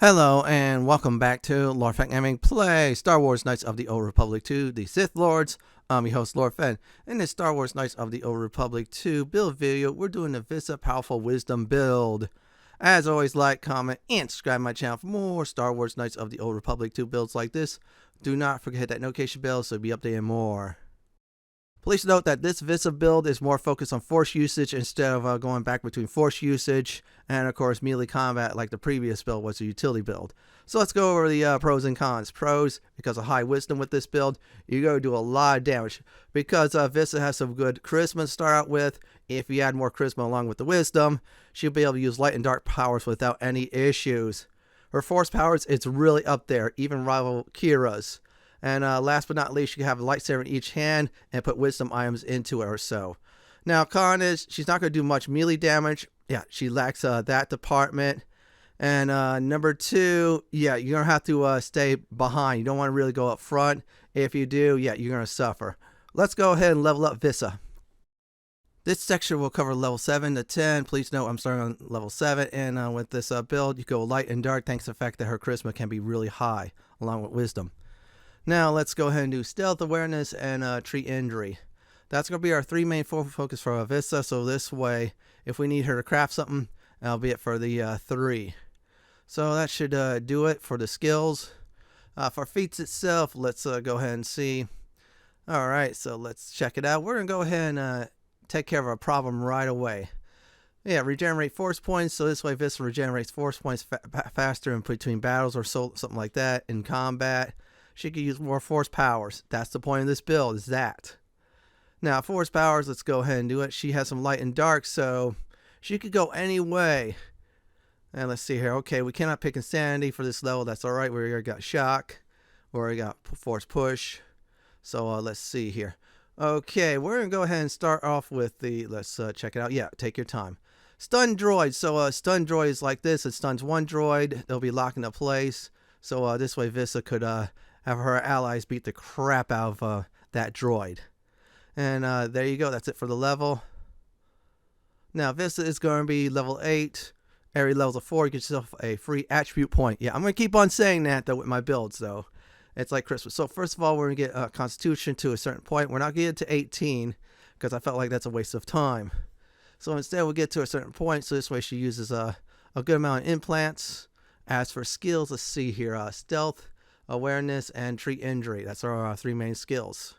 Hello and welcome back to Lord Fen Gaming Play Star Wars Knights of the Old Republic 2, the Sith Lords. I'm your host Lord Fen. In this Star Wars Knights of the Old Republic 2 build video, we're doing the Visa Powerful Wisdom build. As always, like, comment, and subscribe to my channel for more Star Wars Knights of the Old Republic 2 builds like this. Do not forget to hit that notification bell so you'll be updated more. Please note that this Visa build is more focused on force usage instead of going back between force usage and, of course, melee combat like the previous build was a utility build. So let's go over the pros and cons. Pros, because of high wisdom with this build, you're going to do a lot of damage. Because Visa has some good charisma to start out with, if you add more charisma along with the wisdom, she'll be able to use light and dark powers without any issues. Her force powers, it's really up there, even rival Kira's. And last but not least, you can have a lightsaber in each hand and put wisdom items into it or so. Now, con is she's not going to do much melee damage. Yeah, she lacks that department. And number two, yeah, you're going to have to stay behind. You don't want to really go up front. If you do, yeah, you're going to suffer. Let's go ahead and level up Visa. This section will cover level 7 to 10. Please note I'm starting on level 7. And with this build, you go light and dark thanks to the fact that her charisma can be really high along with wisdom. Now let's go ahead and do stealth, awareness, and treat injury. That's going to be our three main focus for Visa. So this way, if we need her to craft something, that'll be it for the 3. So that should do it for the skills. For feats itself, let's go ahead and see. Alright, so let's check it out. We're going to go ahead and take care of our problem right away. Yeah, regenerate force points. So this way Visa regenerates force points faster in between battles or something like that in combat. She could use more force powers. That's the point of this build, is that. Now, force powers, let's go ahead and do it. She has some light and dark, so she could go any way. And let's see here. Okay, we cannot pick insanity for this level. That's all right. We already got shock. We already got force push. So let's see here. Okay, we're going to go ahead and start off with the, let's check it out. Yeah, take your time. Stun droid. So stun droid is like this. It stuns one droid. They'll be locked into place. So this way Visa could have her allies beat the crap out of that droid. And there you go. That's it for the level. Now, Visa is going to be level 8. Every level of 4, you get yourself a free attribute point. Yeah, I'm going to keep on saying that, though, with my builds, though. It's like Christmas. So, first of all, we're going to get Constitution to a certain point. We're not going to get to 18, because I felt like that's a waste of time. So, instead, we'll get to a certain point. So, this way, she uses a good amount of implants. As for skills, let's see here. Stealth, awareness, and treat injury. That's our 3 main skills.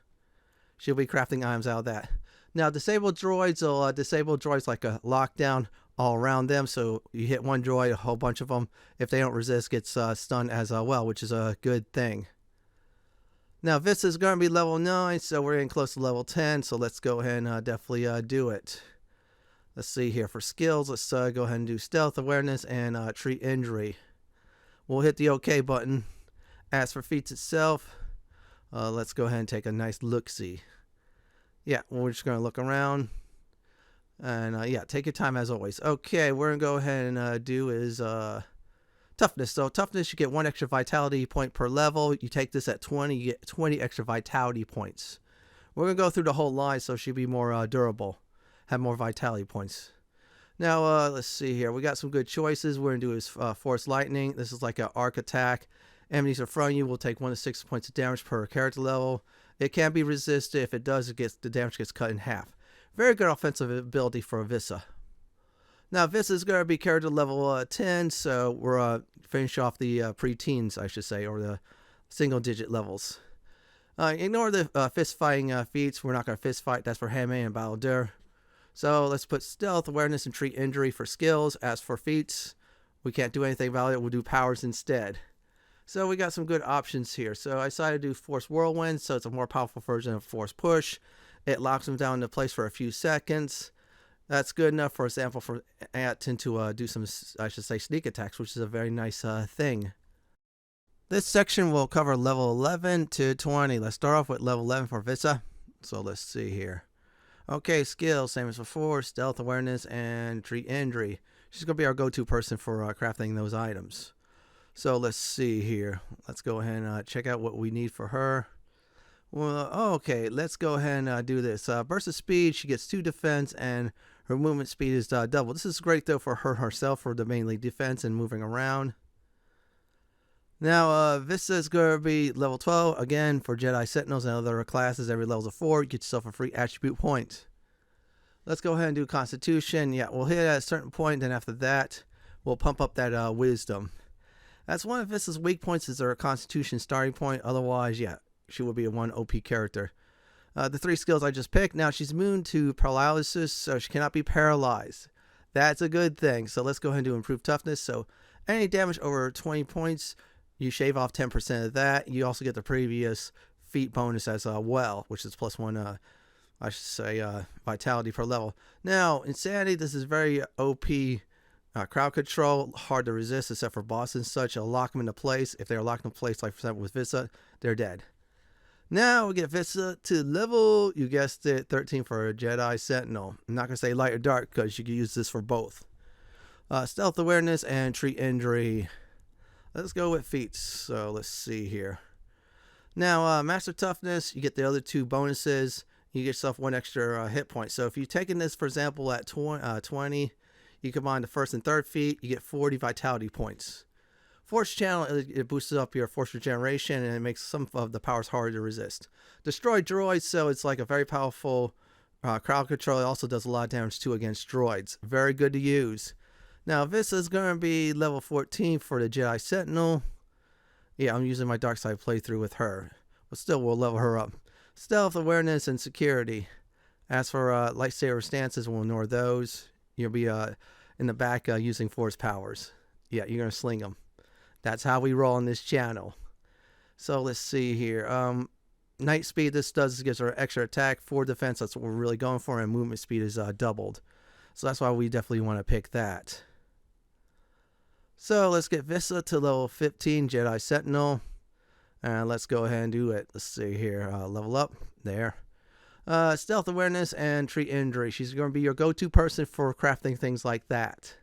She'll be crafting items out of that. Now, disabled droids will disable droids like a lockdown all around them. So you hit one droid, a whole bunch of them, if they don't resist, gets stunned as well, which is a good thing. Now, Visa is going to be level 9, so we're getting close to level 10. So let's go ahead and definitely do it. Let's see here. For skills, let's go ahead and do stealth, awareness, and treat injury. We'll hit the OK button. As for feats itself, let's go ahead and take a nice look-see. Yeah, we're just going to look around. And yeah, take your time as always. Okay, we're going to go ahead and do is toughness. So toughness, you get 1 extra vitality point per level. You take this at 20, you get 20 extra vitality points. We're going to go through the whole line so she'll be more durable. Have more vitality points. Now, let's see here. We got some good choices. We're going to do is Force Lightning. This is like an arc attack. Enemies in front of you will take 1 to 6 points of damage per character level. It can be resisted. If it does, the damage gets cut in half. Very good offensive ability for Visa. Now, Visa is going to be character level 10, so we're finish off the pre-teens, I should say, or the single-digit levels. Ignore the fist-fighting feats. We're not going to fist-fight. That's for Handmaid and Battledore. So let's put stealth, awareness, and treat injury for skills. As for feats, we can't do anything about it. We'll do powers instead. So we got some good options here. So I decided to do Force Whirlwind, so it's a more powerful version of Force Push. It locks them down into place for a few seconds. That's good enough, for example, for Atin to do some, I should say, sneak attacks, which is a very nice thing. This section will cover level 11 to 20. Let's start off with level 11 for Visa. So let's see here. Okay, skills, same as before, stealth, awareness, and treat injury. She's going to be our go-to person for crafting those items. So let's see here. Let's go ahead and check out what we need for her. Well, okay, let's go ahead and do this. Burst of speed, she gets 2 defense, and her movement speed is double. This is great, though, for her herself, for the mainly defense and moving around. Now, Vista is going to be level 12. Again, for Jedi Sentinels and other classes, every level of 4, get yourself a free attribute point. Let's go ahead and do Constitution. Yeah, we'll hit at a certain point, then after that, we'll pump up that Wisdom. That's one of Vista's weak points is her Constitution starting point. Otherwise, yeah, she will be a 1 OP character. The 3 skills I just picked. Now, she's immune to paralysis, so she cannot be paralyzed. That's a good thing. So let's go ahead and do Improved Toughness. So any damage over 20 points, you shave off 10% of that. You also get the previous feat bonus as well, which is +1, I should say, vitality per level. Now, Insanity, this is very OP crowd control, hard to resist except for bosses and such. It'll lock them into place. If they're locked in place, like for example with Vista, they're dead. Now we get Vista to level, you guessed it, 13 for a Jedi Sentinel. I'm not going to say light or dark because you can use this for both. Stealth awareness and treat injury. Let's go with feats. So let's see here. Now, Master Toughness, you get the other 2 bonuses. You get yourself 1 extra hit point. So if you're taking this, for example, at 20, you combine the first and third feat, you get 40 vitality points. Force Channel, it boosts up your force regeneration and it makes some of the powers harder to resist. Destroy droids, so it's like a very powerful crowd control. It also does a lot of damage too against droids. Very good to use. Now, this is going to be level 14 for the Jedi Sentinel. Yeah, I'm using my dark side playthrough with her. But still, we'll level her up. Stealth, awareness, and security. As for lightsaber stances, we'll ignore those. You'll be in the back using force powers. Yeah, you're going to sling them. That's how we roll on this channel. So let's see here. Night speed, this gives her extra attack, 4 defense. That's what we're really going for. And movement speed is doubled. So that's why we definitely want to pick that. So let's get Vista to level 15, Jedi Sentinel. And let's go ahead and do it. Let's see here. Level up. There. Stealth awareness and treat injury. She's going to be your go-to person for crafting things like that.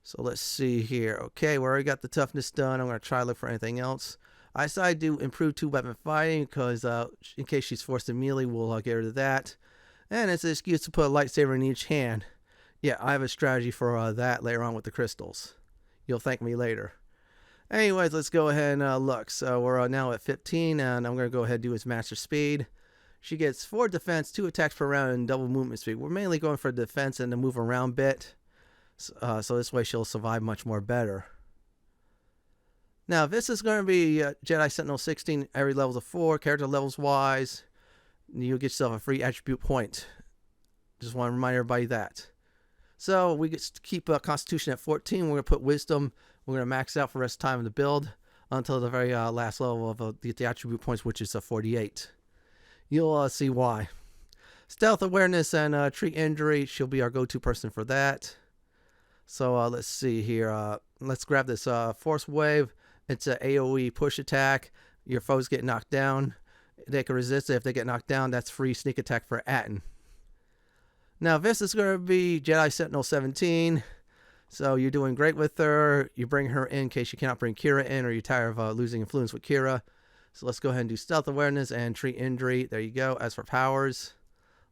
So let's see here. Okay, we already got the toughness done. I'm going to try to look for anything else. I decided to improve 2-weapon fighting because in case she's forced to melee, we'll get rid of that. And it's an excuse to put a lightsaber in each hand. Yeah, I have a strategy for that later on with the crystals. You'll thank me later. Anyways, let's go ahead and look. So we're now at 15, and I'm going to go ahead and do his master speed. She gets 4 defense, 2 attacks per round, and double movement speed. We're mainly going for defense and the move around bit. So this way she'll survive much more better. Now, this is going to be Jedi Sentinel 16, every level of 4, character levels wise. You'll get yourself a free attribute point. Just want to remind everybody that. So we get to keep Constitution at 14. We're going to put Wisdom. We're going to max out for the rest of the time of the build until the very last level of the attribute points, which is 48. You'll see why. Stealth awareness and treat injury. She'll be our go-to person for that. So let's see here. Let's grab this Force Wave. It's an AoE push attack. Your foes get knocked down. They can resist it. If they get knocked down, that's free sneak attack for Atten. Now, this is going to be Jedi Sentinel 17. So you're doing great with her. You bring her in case you cannot bring Kira in or you're tired of losing influence with Kira. So let's go ahead and do Stealth Awareness and Treat Injury. There you go. As for powers,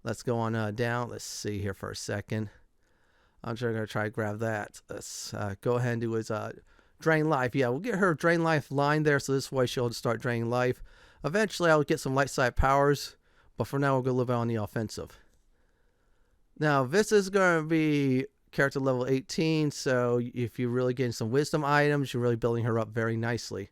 let's go on down. Let's see here for a second. I'm sure I'm going to try to grab that. Let's go ahead and do his Drain Life. Yeah, we'll get her Drain Life line there, so this way she'll start draining life. Eventually, I'll get some light side powers, but for now, we'll go a little bit on the offensive. Now, this is going to be character level 18, so if you're really getting some wisdom items, you're really building her up very nicely.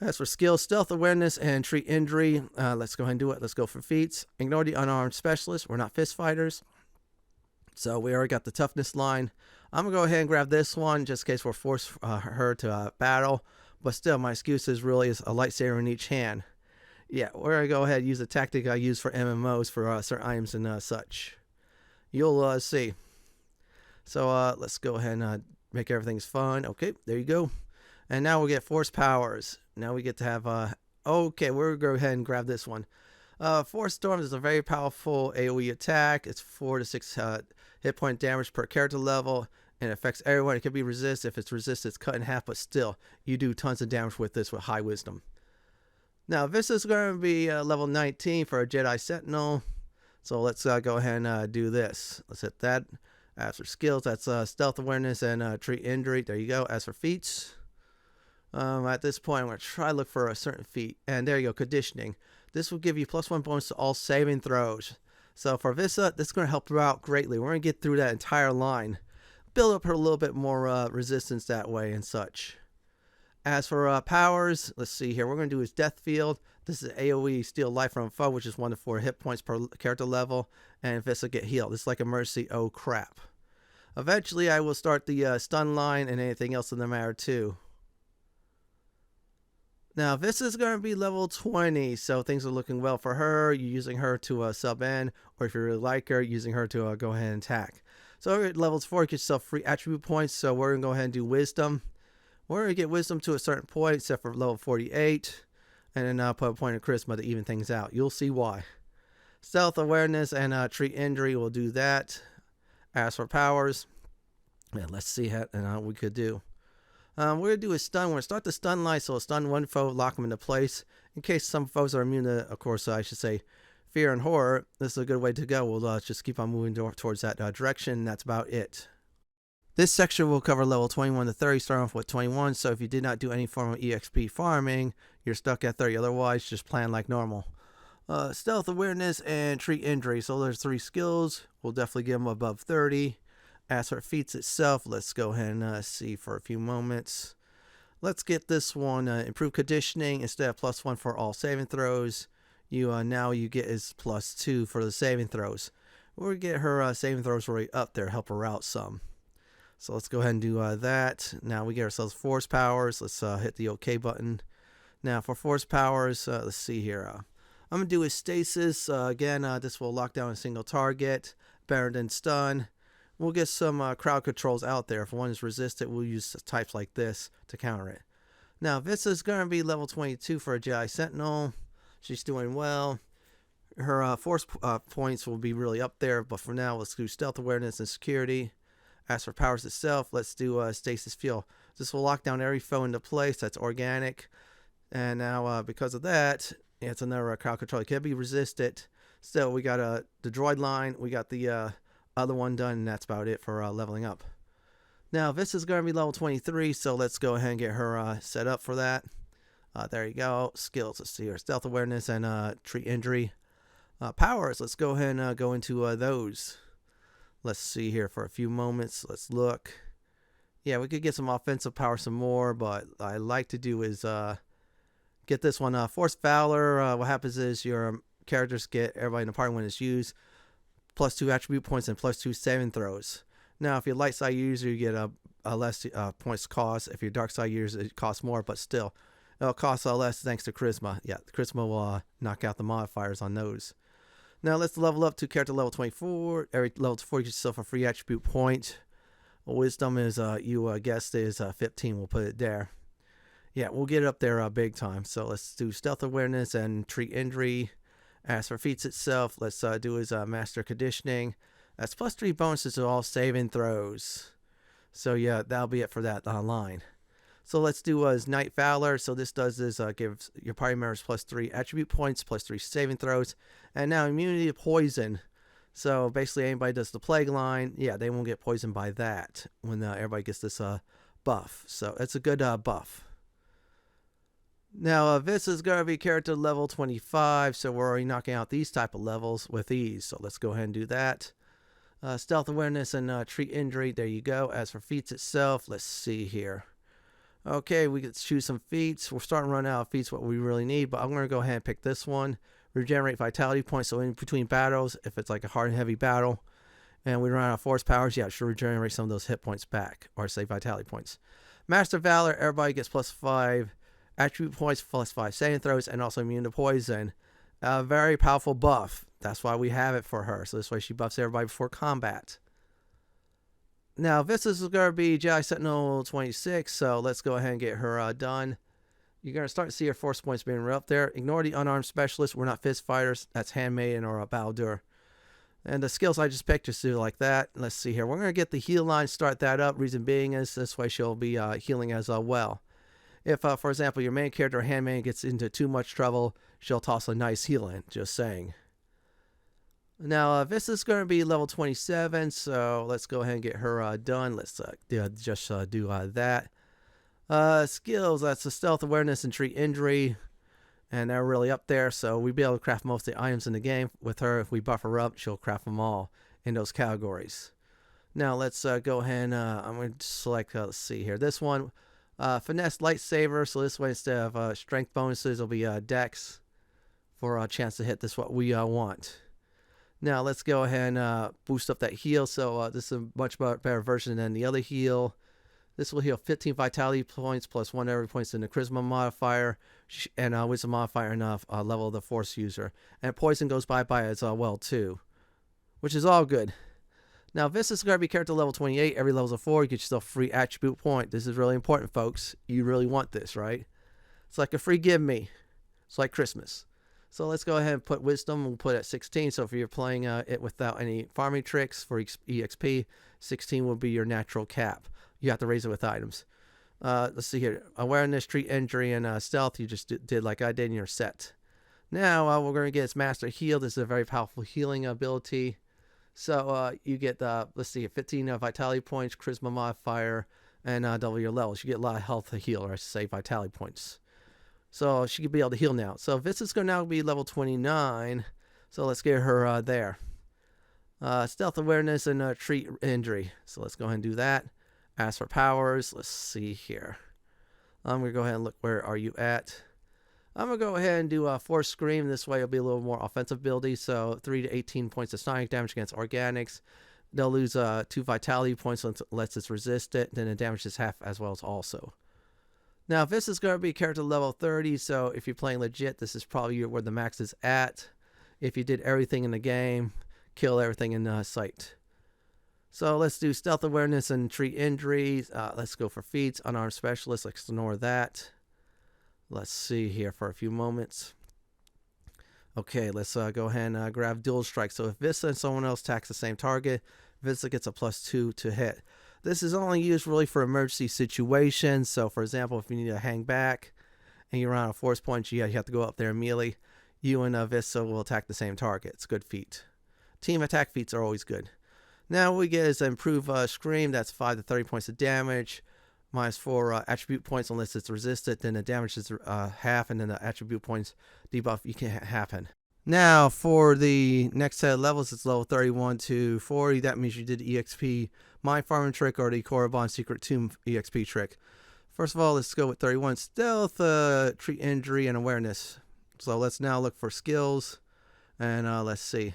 As for skills, Stealth Awareness and Treat Injury, let's go ahead and do it. Let's go for feats. Ignore the unarmed specialist. We're not fist fighters. So we already got the toughness line. I'm going to go ahead and grab this one just in case we're forced her to battle. But still, my excuse is really is a lightsaber in each hand. Yeah, we're going to go ahead and use the tactic I use for MMOs for certain items and such. You'll see. So let's go ahead and make everything's fun. Okay, there you go. And now we'll get Force Powers. Now we get to have... okay, we're going to go ahead and grab this one. Force Storm is a very powerful AoE attack. It's 4 to 6 hit point damage per character level. And it affects everyone. It can be resist. If it's resist, it's cut in half. But still, you do tons of damage with this with high wisdom. Now, this is going to be level 19 for a Jedi Sentinel. So let's go ahead and do this. Let's hit that. As for skills, that's Stealth Awareness and Treat Injury. There you go. As for feats, At this point, I'm going to try to look for a certain feat. And there you go, conditioning. This will give you +1 bonus to all saving throws. So for Visa, this is going to help her out greatly. We're going to get through that entire line. Build up her a little bit more resistance that way and such. As for powers, let's see here. We're going to do his Death Field. This is AoE, steal life from a foe, which is 1 to 4 hit points per character level. And Visa get healed. It's like emergency, oh crap. Eventually, I will start the stun line and anything else in the matter too. Now, this is going to be level 20, so things are looking well for her. You're using her to sub in, or if you really like her, using her to go ahead and attack. So at levels 4, you get yourself free attribute points, so we're going to go ahead and do Wisdom. We're going to get Wisdom to a certain point, except for level 48, and then put a point of Charisma to even things out. You'll see why. Stealth, Awareness, and Treat Injury will do that. As for powers, let's see what we could do. We're going to do a stun. We're going to start the stun line, so we'll stun one foe, lock them into place. In case some foes are immune to, of course, I should say, fear and horror, this is a good way to go. We'll just keep on moving towards that direction, and that's about it. This section will cover level 21 to 30, starting off with 21, so if you did not do any form of EXP farming, you're stuck at 30. Otherwise, just plan like normal. Stealth, Awareness, and Treat Injury. So there's 3 skills. We'll definitely get them above 30. As for feats itself, let's go ahead and see for a few moments. Let's get this one, improved conditioning. Instead of +1 for all saving throws, now you get is +2 for the saving throws. We'll get her saving throws right up there, help her out some. So let's go ahead and do that. Now we get ourselves force powers. Let's hit the OK button. Now for force powers, let's see here. I'm going to do a stasis. Again, this will lock down a single target, better than stun. We'll get some crowd controls out there. If one is resisted, we'll use types like this to counter it. Now, Visa is going to be level 22 for a Jedi Sentinel. She's doing well. Her force points will be really up there, but for now, let's do Stealth, Awareness, and Security. As for powers itself, let's do Stasis Field. This will lock down every foe into place. That's organic. And now, because of that, it's another crowd control. It can be resisted. Still, we got the droid line. We got the other one done, and that's about it for leveling up. Now this is going to be level 23, so let's go ahead and get her set up for that. There you go. Skills, let's see here. Stealth, Awareness, and Treat Injury. Powers, let's go ahead and go into those. Let's see here for a few moments. Let's look. Yeah, we could get some offensive power some more, but what I like to do is get this one. Force Valor, what happens is your characters get everybody in the party when it's used. +2 attribute points and +2 saving throws. Now, if you're light side user, you get a less points cost. If you're dark side user, it costs more, but still, it'll cost less thanks to Charisma. Yeah, the Charisma will knock out the modifiers on those. Now, let's level up to character level 24. Every level 4, you get yourself a free attribute point. Wisdom is, you guessed, is 15. We'll put it there. Yeah, we'll get it up there big time. So let's do Stealth, Awareness, and Treat Injury. As for feats itself, let's do his Master Conditioning. That's +3 bonuses to all saving throws. So yeah, that'll be it for that line. So let's do his Night Valor. So this does is gives your party members +3 attribute points, +3 saving throws, and now immunity to poison. So basically, anybody does the Plague line, yeah, they won't get poisoned by that when everybody gets this buff. So it's a good buff. Now, this is going to be character level 25, so we're already knocking out these type of levels with ease. So let's go ahead and do that. Stealth, Awareness, and Treat Injury. There you go. As for feats itself, let's see here. Okay, we get to choose some feats. We're starting to run out of feats, what we really need, but I'm going to go ahead and pick this one. Regenerate Vitality Points, so in between battles, if it's like a hard and heavy battle, and we run out of Force Powers, yeah, it should regenerate some of those hit points back, or say Vitality Points. Master Valor, everybody gets +5. Attribute points, +5 saving throws, and also immune to poison. A very powerful buff. That's why we have it for her. So this way she buffs everybody before combat. Now this is going to be Jedi Sentinel 26. So let's go ahead and get her done. You're going to start to see her force points being right up there. Ignore the unarmed specialist. We're not fist fighters. That's handmaiden or a Baldur. And the skills I just picked just do like that. Let's see here. We're going to get the heal line, start that up. Reason being is this way she'll be healing as well. If, for example, your main character or handmaiden gets into too much trouble, she'll toss a nice heal in, just saying. Now, this is going to be level 27, so let's go ahead and get her done. Let's just do that. Skills, that's the stealth, awareness, and treat injury. And they're really up there, so we'd be able to craft most of the items in the game with her. If we buff her up, she'll craft them all in those categories. Now let's go ahead and I'm going to select, let's see here, this one, finesse lightsaber. So this way, instead of strength bonuses, it'll be dex for a chance to hit. This is what we want. Now let's go ahead and boost up that heal. So this is a much better version than the other heal. This will heal 15 vitality points plus 1 every points in the charisma modifier and wisdom modifier and level of the force user. And poison goes bye-bye as well too, which is all good. Now this is going to be character level 28. Every level of 4, you get yourself a free attribute point. This is really important, folks. You really want this, right? It's like a free give me. It's like Christmas. So let's go ahead and put wisdom. We'll put it at 16. So if you're playing it without any farming tricks for EXP, 16 will be your natural cap. You have to raise it with items. Let's see here. Awareness, treat injury, and stealth. You just did like I did in your set. Now we're going to get its master heal. This is a very powerful healing ability. So you get, let's see, 15 vitality points, charisma modifier, and double your levels. You get a lot of health to heal, or I should say vitality points. So she could be able to heal now. So this is going to now be level 29. So let's get her there. Stealth awareness and treat injury. So let's go ahead and do that. As for powers, let's see here. I'm going to go ahead and look, where are you at? I'm going to go ahead and do Force Scream. This way it'll be a little more offensive ability. So 3 to 18 points of sonic damage against organics. They'll lose 2 vitality points unless it's resisted. Then the damage is half as well as also. Now this is going to be character level 30. So if you're playing legit, this is probably where the max is at. If you did everything in the game, kill everything in sight. So let's do stealth awareness and treat injuries. Let's go for feats. Unarmed specialist. Let's ignore that. Let's see here for a few moments. Okay, let's go ahead and grab dual strike. So if Vista and someone else attacks the same target, Vista gets a +2 to hit. This is only used really for emergency situations. So for example, if you need to hang back and you're on a force point, you have to go up there immediately. You and Vista will attack the same target. It's a good feat. Team attack feats are always good. Now what we get is improve Scream. That's 5 to 30 points of damage. -4 attribute points unless it's resisted. Then the damage is half, and then the attribute points debuff you can happen. Now for the next set of levels, it's level 31 to 40. That means you did the EXP Mind Farming trick or the Korriban Secret Tomb EXP trick. First of all, let's go with 31. Stealth, treat injury, and awareness. So let's now look for skills, and let's see.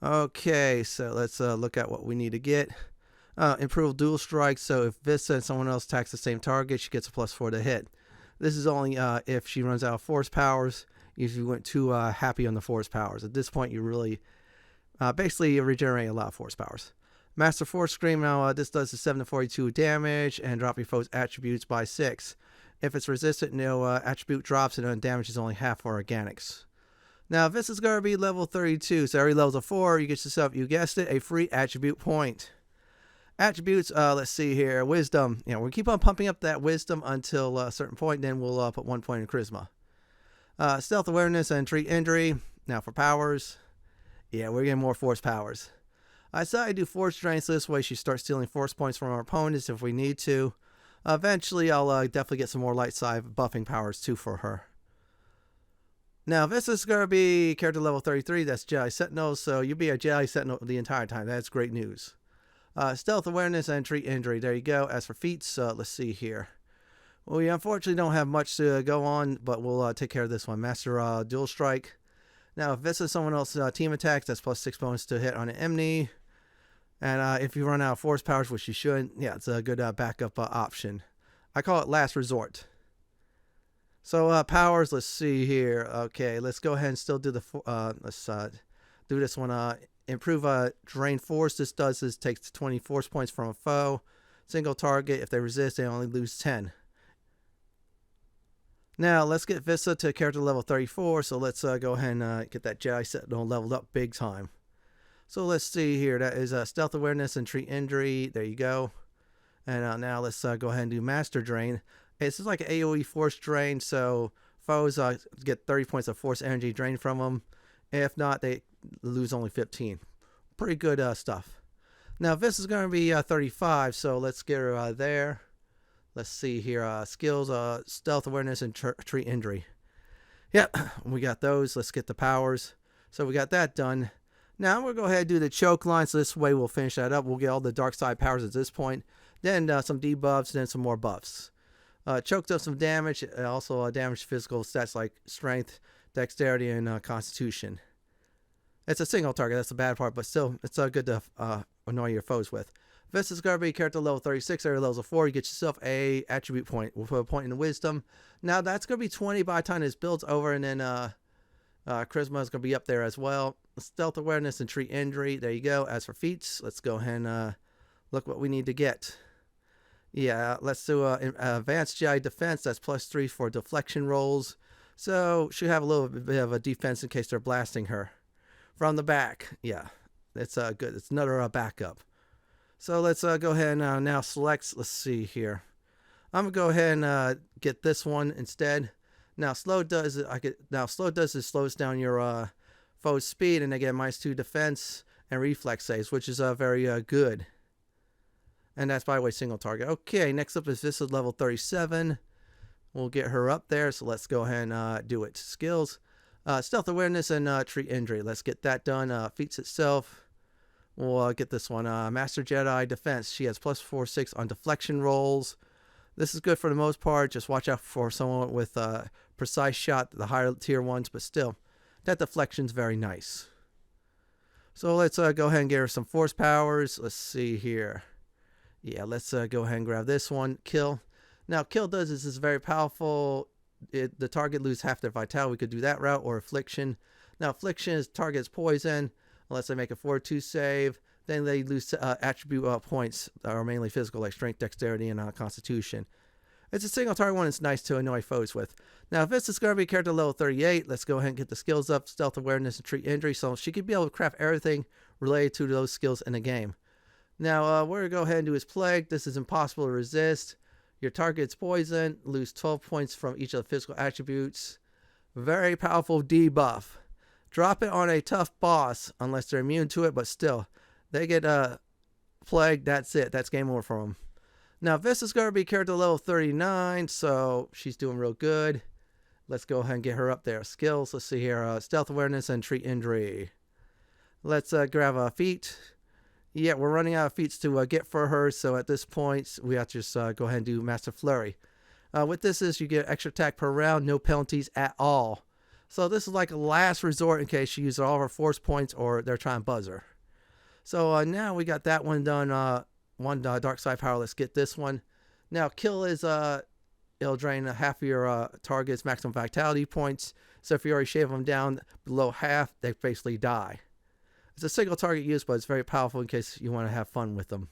Okay, so let's look at what we need to get. Improve dual strike. So if Vista and someone else attacks the same target, she gets a +4 to hit. This is only if she runs out of force powers. If you went too happy on the force powers. At this point, you really basically regenerate a lot of force powers. Master Force Scream. Now this does the 7 to 42 damage and drop your foe's attributes by 6. If it's resistant, no attribute drops, and damage is only half for organics. Now this is going to be level 32. So every level of 4, you get yourself, you guessed it, a free attribute point. Attributes, let's see here. Wisdom. We'll keep on pumping up that wisdom until a certain point, then we'll put 1 point in charisma. Stealth awareness and treat injury. Now for powers. Yeah, we're getting more force powers. I decided to do force drain, so this way she starts stealing force points from our opponents if we need to. Eventually, I'll definitely get some more lightsaber buffing powers too for her. Now, this is going to be character level 33. That's Jedi Sentinel, so you'll be a Jedi Sentinel the entire time. That's great news. Stealth awareness and treat injury. There you go. As for feats, let's see here. Well, we unfortunately don't have much to go on, but we'll take care of this one. Master dual strike. Now, if this is someone else's team attacks, that's +6 bonus to hit on an enemy. And if you run out of force powers, which you should, yeah, it's a good backup option. I call it last resort. So powers, let's see here. Okay, let's go ahead and still do the let's do this one. Improve drain force. This takes 20 force points from a foe. Single target. If they resist, they only lose 10. Now let's get Vista to character level 34. So let's go ahead and get that Jedi Sentinel leveled up big time. So let's see here. That is stealth awareness and treat injury. There you go. And now let's go ahead and do master drain. This is like an AoE force drain, so foes get 30 points of force energy drained from them. If not, they lose only 15. Pretty good stuff. Now this is going to be 35, so let's get her there. Let's see here. Skills, stealth awareness, and treat injury. Yep, we got those. Let's get the powers. So we got that done. Now we'll go ahead and do the choke line. So this way we'll finish that up. We'll get all the dark side powers at this point. Then some debuffs, then some more buffs. Choke does some damage. Also damage physical stats like strength, dexterity, and constitution. It's a single target. That's the bad part, but still, it's good to annoy your foes with. This is going to be character level 36, area level 4. You get yourself a attribute point. We'll put a point in wisdom. Now, that's going to be 20 by the time this build's over, and then charisma is going to be up there as well. Stealth awareness and treat injury. There you go. As for feats, let's go ahead and look what we need to get. Yeah, let's do advanced Jedi defense. That's +3 for deflection rolls. So, she'll have a little bit of a defense in case they're blasting her. From the back, yeah, it's good. It's another backup. So let's go ahead and now select. Let's see here. I'm gonna go ahead and get this one instead. Now slow does it. Slow does is slows down your foe's speed, and they get -2 defense and reflex saves, which is very good. And that's by the way single target. Okay, next up is this is level 37. We'll get her up there. So let's go ahead and do it. Skills. Stealth awareness and treat injury. Let's get that done. Feats itself. We'll get this one. Master Jedi defense. She has +4/6 on deflection rolls. This is good for the most part. Just watch out for someone with precise shot, the higher tier ones, but still, that deflection's very nice. So let's go ahead and get her some force powers. Let's see here. Yeah, let's go ahead and grab this one. Kill. Now, kill does is very powerful. The target loses half their vitality. We could do that route or affliction. Now affliction is target's poison unless they make a 4/2 save. Then they lose attribute points that are mainly physical like strength, dexterity, and constitution. It's a single target one. It's nice to annoy foes with. Now if this is going to be character level 38, let's go ahead and get the skills up. Stealth awareness and treat injury. So she could be able to craft everything related to those skills in the game. Now we're going to go ahead and do his plague. This is impossible to resist. Your target's poison, lose 12 points from each of the physical attributes. Very powerful debuff. Drop it on a tough boss, unless they're immune to it, but still. They get plagued, that's it. That's game over for them. Now, this is going to be character level 39, so she's doing real good. Let's go ahead and get her up there. Skills, let's see here. Stealth awareness and treat injury. Let's grab a feat. Yeah, we're running out of feats to get for her, so at this point, we have to just go ahead and do Master Flurry. With this is you get extra attack per round, no penalties at all. So this is like a last resort in case she uses all of her force points or they're trying to buzz her. So now we got that one done. One dark side power. Let's get this one. Now kill is it'll drain half of your target's maximum vitality points. So if you already shave them down below half, they basically die. It's a single target use, but it's very powerful in case you want to have fun with them.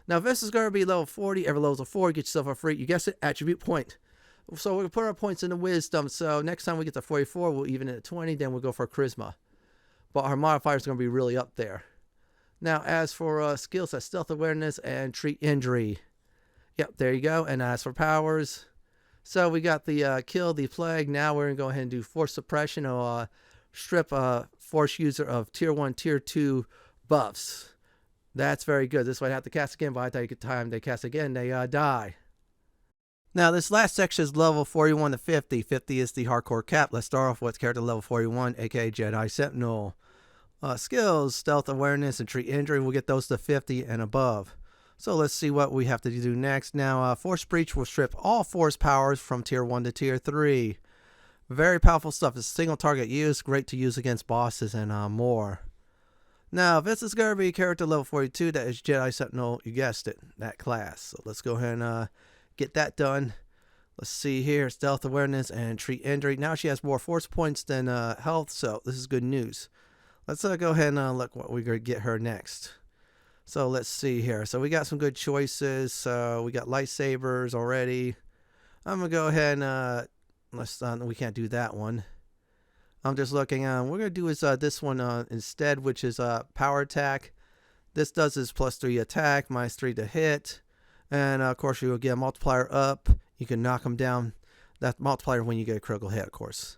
Now, this is going to be level 40. Every level 4, get yourself a free, you guessed it, attribute point. So we're going to put our points into wisdom. So next time we get to 44, we'll even it at 20. Then we'll go for charisma. But our modifier is going to be really up there. Now, as for skills, that's stealth awareness and treat injury. Yep, there you go. And as for powers, so we got the kill, the plague. Now we're going to go ahead and do force suppression or strip force user of tier 1, tier 2 buffs. That's very good. This way I have to cast again. By the time they cast again, they die. Now this last section is level 41 to 50. 50 is the hardcore cap. Let's start off with character level 41, aka Jedi Sentinel. Skills, stealth awareness, and treat injury. We'll get those to 50 and above. So let's see what we have to do next. Now force breach will strip all force powers from tier 1 to tier 3. Very powerful stuff. It's a single target use. Great to use against bosses and more. Now, this is going to be character level 42. That is Jedi Sentinel. You guessed it. That class. So let's go ahead and get that done. Let's see here. Stealth awareness and treat injury. Now she has more force points than health. So this is good news. Let's go ahead and look what we're going to get her next. So let's see here. So we got some good choices. So we got lightsabers already. I'm going to go ahead and we can't do that one. I'm just looking. We're going to do is this one instead, which is power attack. This does is +3 attack, -3 to hit. And of course, you will get a multiplier up. You can knock them down. That multiplier when you get a critical hit, of course.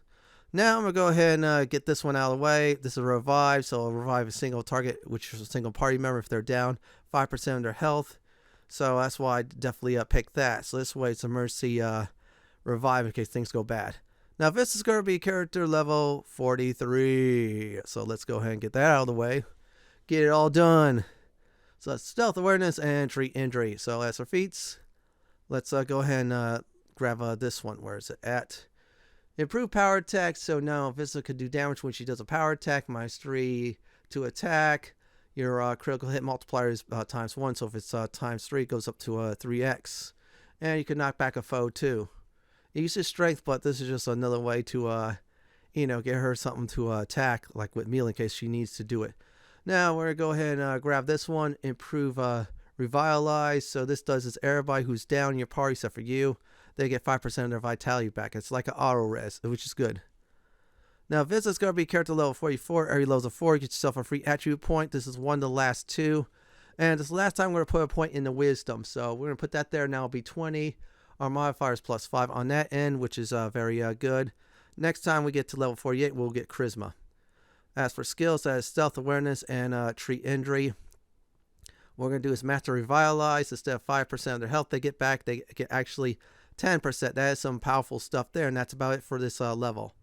Now I'm going to go ahead and get this one out of the way. This is a revive. So I'll revive a single target, which is a single party member if they're down 5% of their health. So that's why I definitely picked that. So this way it's a mercy revive in case things go bad. Now this is going to be character level 43. So let's go ahead and get that out of the way. Get it all done. So that's stealth awareness and treat injury. So as for feats, let's go ahead and grab this one. Where is it at? Improve power attack. So now Vista could do damage when she does a power attack. -3 to attack. Your critical hit multiplier is ×1. So if it's ×3, it goes up to 3x. And you can knock back a foe too. It uses strength, but this is just another way to, get her something to attack, like with melee in case she needs to do it. Now we're going to go ahead and grab this one. Improve Revitalize. So this does is everybody who's down in your party except for you, they get 5% of their vitality back. It's like an auto res, which is good. Now this is going to be character level 44. Every level of 4, you get yourself a free attribute point. This is one of the last 2. And this last time we're going to put a point in the wisdom. So we're going to put that there. Now it'll be 20. Our modifier is +5 on that end, which is very good. Next time we get to level 48, we'll get charisma. As for skills, that is stealth awareness and treat injury. What we're going to do is master revitalize. Instead of 5% of their health they get back, they get actually 10%. That is some powerful stuff there, and that's about it for this level.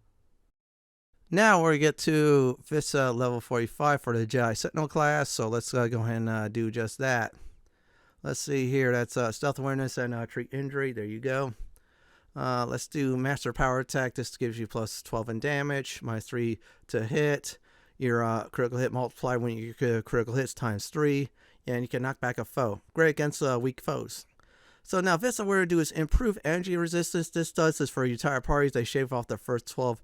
Now we're going to get to this level 45 for the Jedi Sentinel class, so let's go ahead and do just that. Let's see here, that's stealth awareness and treat injury. There you go. Let's do master power attack. This gives you +12 in damage, -3 to hit. Your critical hit multiplier when your critical hits ×3, and you can knock back a foe. Great against weak foes. So now this, what we're going to do is improve energy resistance. This does this for your entire parties. They shave off the first 12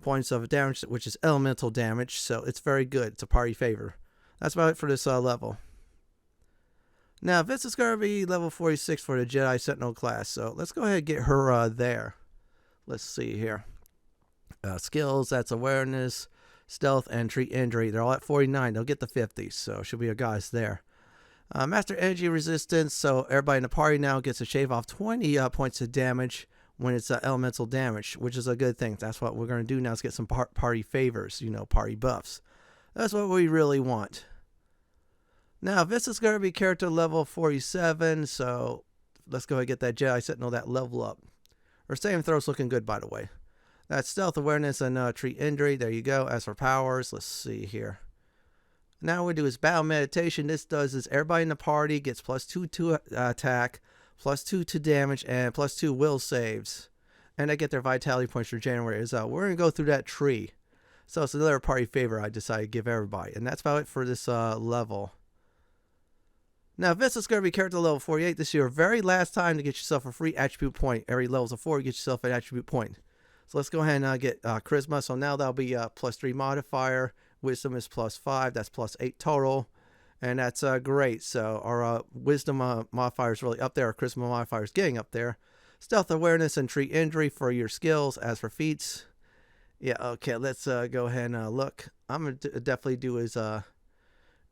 points of damage, which is elemental damage. So it's very good. It's a party favor. That's about it for this level. Now this is going to be level 46 for the Jedi Sentinel class. So let's go ahead and get her there. Let's see here. Skills, that's awareness, stealth, and treat injury. They're all at 49. They'll get the 50. So should be our guys there. Master energy resistance. So everybody in the party now gets to shave off 20 points of damage when it's elemental damage, which is a good thing. That's what we're going to do now, is get some party favors, party buffs. That's what we really want. Now this is going to be character level 47, so let's go ahead and get that Jedi Sentinel that level up. Her saving throw's looking good, by the way. That's stealth awareness and treat injury. There you go. As for powers, let's see here. Now what we do is battle meditation. This does is everybody in the party gets +2 to attack, +2 to damage, and +2 will saves. And they get their vitality points for January as well. We're going to go through that tree. So it's another party favor I decided to give everybody. And that's about it for this level. Now this is going to be character level 48. This is your very last time to get yourself a free attribute point. Every level of 4, you get yourself an attribute point. So let's go ahead and get charisma. So now that'll be +3 modifier. Wisdom is +5. That's +8 total. And that's great. So our wisdom modifier is really up there. Our charisma modifier is getting up there. Stealth awareness and treat injury for your skills. As for feats, yeah, okay, let's go ahead and look. I'm going to definitely do is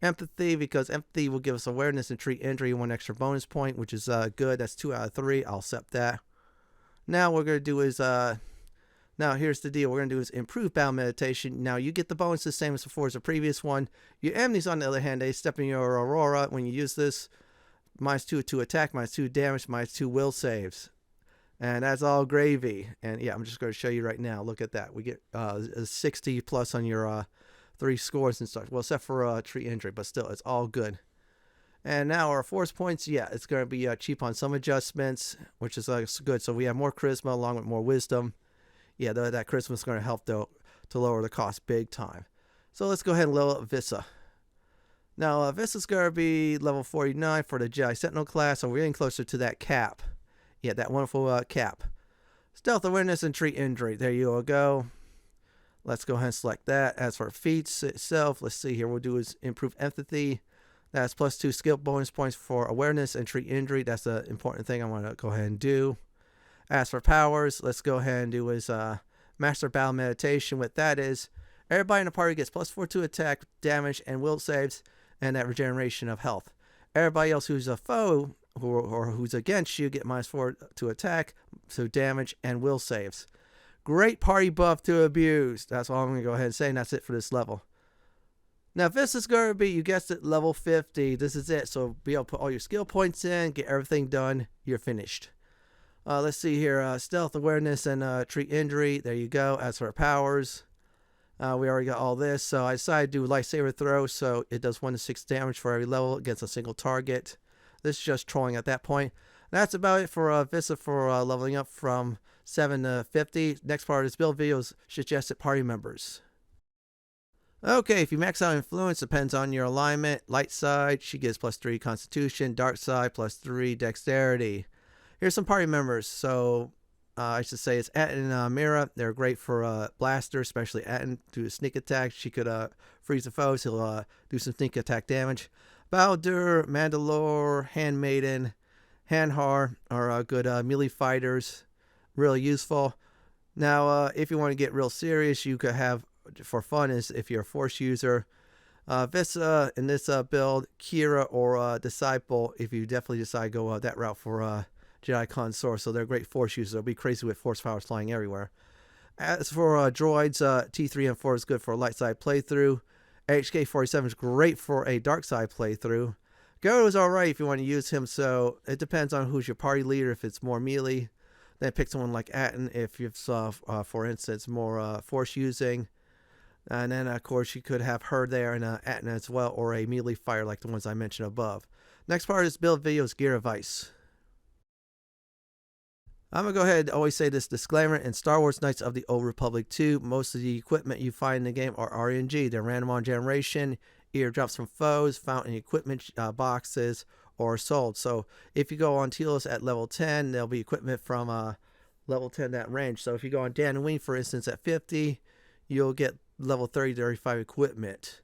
empathy, because empathy will give us awareness and treat injury, 1 extra bonus point, which is good. That's 2 out of 3. I'll accept that. Now what we're going to do is now here's the deal. We're going to do is improve battle meditation. Now you get the bonus the same as before as the previous one. Your enemies, on the other hand, they step in your aurora when you use this. -2 to attack, -2 damage, -2 will saves. And that's all gravy. And yeah, I'm just going to show you right now. Look at that. We get a 60 plus on your 3 scores and stuff. Well, except for treat injury, but still, it's all good. And now our force points, yeah, it's going to be cheap on some adjustments, which is good. So we have more charisma along with more wisdom. Yeah, that charisma is going to help, though, to lower the cost big time. So let's go ahead and level up Vissa. Now, Vissa's going to be level 49 for the Jedi Sentinel class, so we're getting closer to that cap. Yeah, that wonderful cap. Stealth awareness and treat injury. There you go. Let's go ahead and select that. As for feats itself, let's see here. We'll do is improve empathy. That's +2 skill bonus points for awareness and treat injury. That's the important thing I want to go ahead and do. As for powers, let's go ahead and do is master battle meditation. What that is, everybody in the party gets +4 to attack, damage, and will saves, and that regeneration of health. Everybody else who's a foe or who's against you get -4 to attack, so damage, and will saves. Great party buff to abuse. That's all I'm going to go ahead and say, and that's it for this level. Now, this is going to be, you guessed it, level 50. This is it. So be able to put all your skill points in, get everything done. You're finished. Let's see here. Stealth, awareness, and treat injury. There you go. As for powers, we already got all this. So I decided to do lightsaber throw. So it does 1 to 6 damage for every level against a single target. This is just trolling at that point. That's about it for Vista for leveling up from 7 to 50. Next part of this build video is suggested party members. Okay, if you max out influence, depends on your alignment. Light side, she gets +3 constitution. Dark side, +3 dexterity. Here's some party members. So I should say it's Atten and Mira. They're great for blaster, especially Atten to sneak attack. She could freeze the foes. He'll do some sneak attack damage. Baldur, Mandalore, Handmaiden, Hanhar are good melee fighters. Really useful. Now, if you want to get real serious, you could have, for fun, is if you're a force user, Vissa in this build, Kira or Disciple, if you definitely decide to go that route for Jedi Consort. So they're great force users. They'll be crazy with force powers flying everywhere. As for droids, T3 and 4 is good for a light side playthrough. HK-47 is great for a dark side playthrough. Go is alright if you want to use him, so it depends on who's your party leader. If it's more melee, then pick someone like Atten. If you've for instance, more force using. And then, of course, you could have her there and Atten as well, or a melee fighter like the ones I mentioned above. Next part of this build video is gear advice. I'm going to go ahead and always say this disclaimer. In Star Wars Knights of the Old Republic 2, most of the equipment you find in the game are RNG. They're random on generation, either drops from foes, found in equipment boxes, or sold. So if you go on Telos at level 10, there'll be equipment from level 10 that range. So if you go on Dan Wing, for instance, at 50, you'll get level 30 to 35 equipment.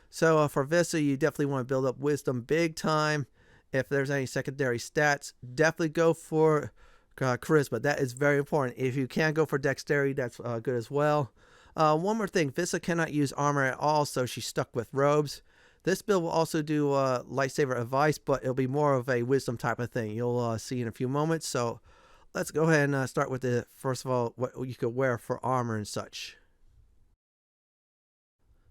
So for Vista, you definitely want to build up wisdom big time. If there's any secondary stats, definitely go for charisma. That is very important. If you can go for dexterity, that's good as well. One more thing, Vista cannot use armor at all, so she's stuck with robes. This build will also do lightsaber advice, but it'll be more of a wisdom type of thing. You'll see in a few moments. So let's go ahead and start with the first of all what you could wear for armor and such.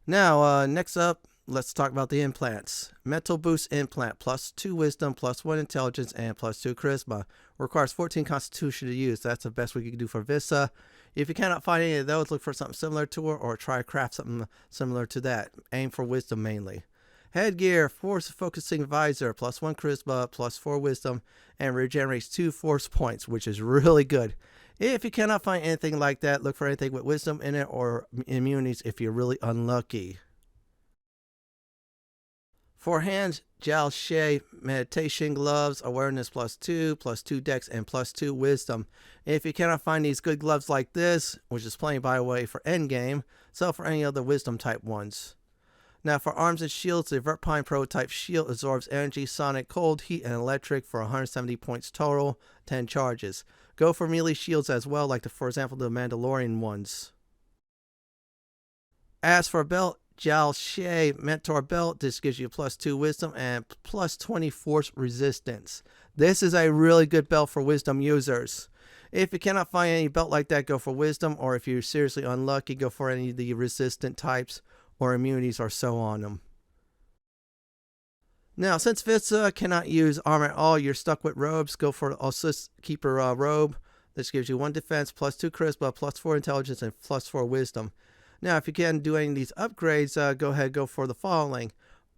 Now, next up, let's talk about the implants. Mental Boost Implant, +2 Wisdom, +1 Intelligence, and +2 Charisma. Requires 14 Constitution to use. That's the best we can do for Vista. If you cannot find any of those, look for something similar to her, or try to craft something similar to that. Aim for Wisdom mainly. Headgear, Force Focusing Visor, +1 Charisma, +4 Wisdom, and regenerates 2 Force points, which is really good. If you cannot find anything like that, look for anything with wisdom in it or immunities if you're really unlucky. For hands, Jal Shay, meditation gloves, awareness +2, +2 dex, and +2 wisdom. If you cannot find these good gloves like this, which is plenty by the way for endgame, sell for any other wisdom type ones. Now for arms and shields, the Verpine prototype shield absorbs energy, sonic, cold, heat, and electric for 170 points total, 10 charges. Go for melee shields as well, like for example the Mandalorian ones. As for belt, Jal Shay Mentor Belt. This gives you +2 wisdom and +20 force resistance. This is a really good belt for wisdom users. If you cannot find any belt like that, go for wisdom, or if you're seriously unlucky, go for any of the resistant types or immunities or so on them. Now, since Vista cannot use armor at all, you're stuck with robes. Go for Ossus Keeper robe. This gives you 1 defense, +2 charisma, +4 intelligence, and +4 wisdom. Now, if you can't do any of these upgrades, go ahead, go for the following.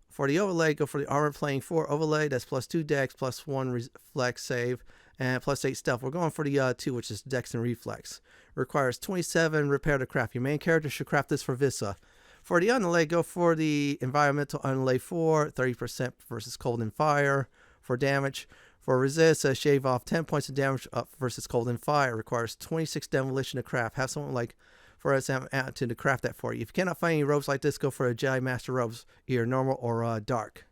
For the overlay, go for the armor plating 4 overlay. That's +2 dex, +1 reflex save, and +8 stealth. We're going for the 2, which is dex and reflex. Requires 27 repair to craft. Your main character should craft this for Vista. For the underlay, go for the environmental underlay 4, 30% versus cold and fire for damage. For resist, shave off 10 points of damage up versus cold and fire. Requires 26 demolition to craft. Have someone like, for example, to craft that for you. If you cannot find any robes like this, go for a Jedi Master robes, either normal or dark.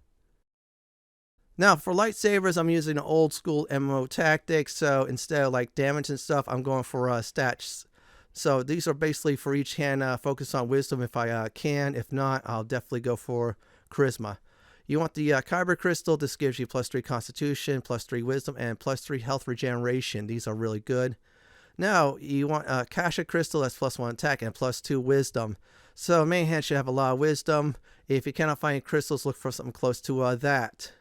Now for lightsabers, I'm using an old school MMO tactic. So instead of like damage and stuff, I'm going for stats. So these are basically for each hand, focus on wisdom if I can. If not, I'll definitely go for charisma. You want the Kyber crystal. This gives you +3 constitution, +3 wisdom, and +3 health regeneration. These are really good. Now you want Kasha crystal. That's +1 attack and +2 wisdom. So main hand should have a lot of wisdom. If you cannot find any crystals, look for something close to that.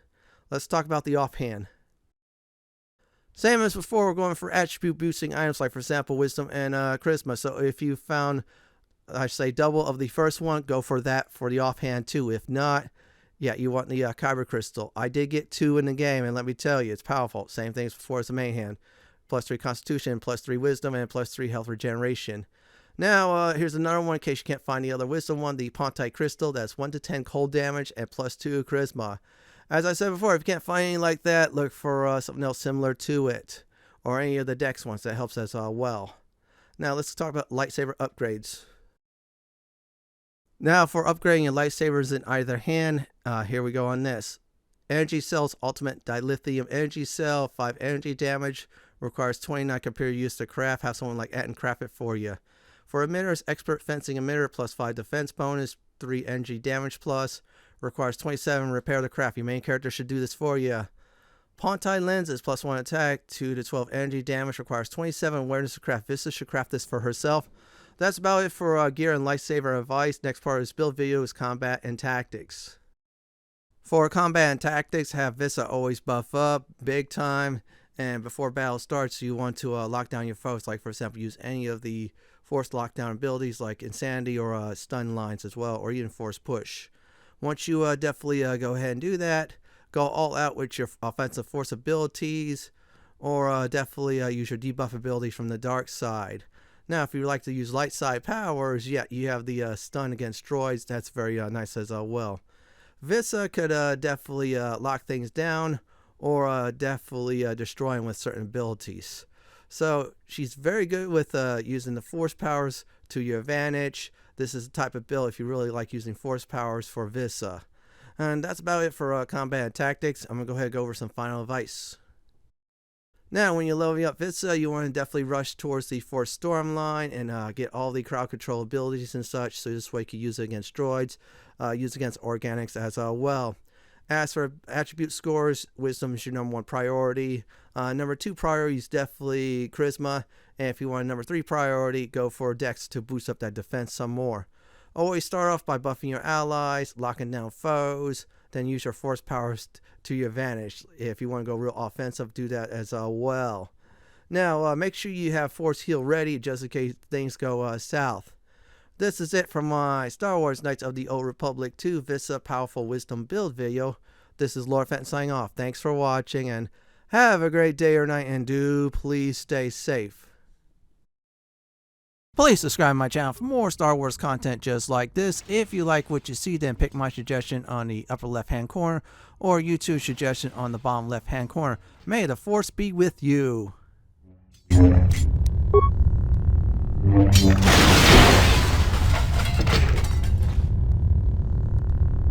Let's talk about the offhand. Same as before, we're going for attribute boosting items like, for example, wisdom and charisma. So if you found, I say, double of the first one, go for that for the offhand too. If not, yeah, you want the kyber crystal. I did get 2 in the game, and let me tell you, it's powerful. Same thing as before as the main hand. +3 constitution, +3 wisdom, and +3 health regeneration. Now, here's another one in case you can't find the other wisdom one, the Pontai crystal. That's 1 to 10 cold damage and +2 charisma. As I said before, if you can't find anything like that, look for something else similar to it, or any of the dex ones. That helps as well. Now, let's talk about lightsaber upgrades. Now, for upgrading your lightsabers in either hand, here we go on this. Energy Cell's Ultimate Dilithium Energy Cell, 5 energy damage, requires 29 computer use to craft. Have someone like Atten craft it for you. For emitters, Expert Fencing Emitter, +5 defense bonus, 3 energy damage plus, requires 27 repair the craft. Your main character should do this for you. Pontai Lenses, +1 attack, 2 to 12 energy damage, requires 27 awareness to craft. Vista should craft this for herself. That's about it for gear and lightsaber advice. Next part of this build video is combat and tactics. For combat and tactics, have Vista always buff up big time, and before battle starts you want to lock down your foes, like for example use any of the force lockdown abilities like insanity or stun lines as well, or even force push. Once you definitely go ahead and do that, go all out with your offensive force abilities, or definitely use your debuff abilities from the dark side. Now, if you like to use light side powers, yeah, you have the stun against droids. That's very nice as well. Vista could definitely lock things down, or definitely destroy them with certain abilities. So she's very good with using the force powers to your advantage. This is the type of build if you really like using force powers for Vista. And that's about it for combat and tactics. I'm going to go ahead and go over some final advice. Now, when you're leveling up Vista, you want to definitely rush towards the Force Storm line and get all the crowd control abilities and such, so this way you can use it against droids, use it against organics as well. As for attribute scores, wisdom is your #1 priority. Number 2 priority is definitely charisma, and if you want a number 3 priority, go for dex to boost up that defense some more. Always start off by buffing your allies, locking down foes, then use your force powers to your advantage. If you want to go real offensive, do that as well. Now, make sure you have force heal ready just in case things go south. This is it for my Star Wars Knights of the Old Republic 2 Vista Powerful Wisdom build video. This is Lord Fenton signing off. Thanks for watching, and have a great day or night, and do please stay safe. Please subscribe to my channel for more Star Wars content just like this. If you like what you see, then pick my suggestion on the upper left hand corner, or YouTube's suggestion on the bottom left hand corner. May the Force be with you.